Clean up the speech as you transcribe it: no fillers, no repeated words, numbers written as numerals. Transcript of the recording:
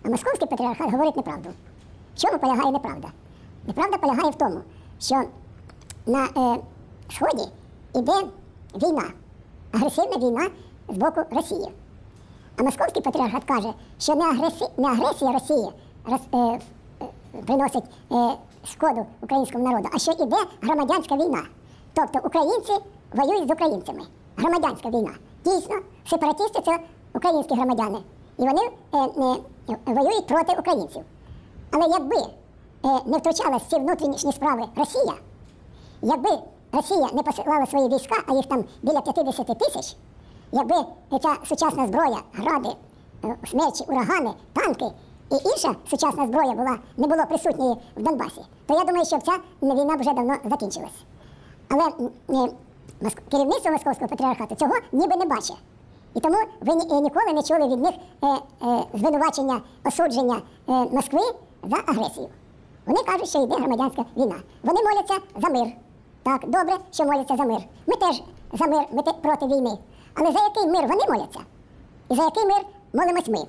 А московський патріархат говорить неправду. В чому полягає неправда? Неправда полягає в тому, що на Сході йде війна, агресивна війна з боку Росії. А московський патріархат каже, що не агресія Росії приносить шкоду українському народу, а що йде громадянська війна. Тобто українці воюють з українцями. Громадянська війна. Дійсно, сепаратисти – це українські громадяни. І вони воюють проти українців. Але якби не втручалася в ці внутрішні справи Росія, якби Росія не посилала свої війська, а їх там біля 50 тисяч, якби ця сучасна зброя, гради, смерчі, урагани, танки і інша сучасна зброя не було присутньої в Донбасі, то я думаю, що ця війна вже давно закінчилась. Але керівництво Московського патріархату цього ніби не бачить. І тому ви ніколи не чули від них звинувачення, осудження Москви за агресію. Вони кажуть, що йде громадянська війна. Вони моляться за мир. Так, добре, що моляться за мир. Ми теж за мир, ми проти війни. Але за який мир вони моляться? І за який мир молимось ми?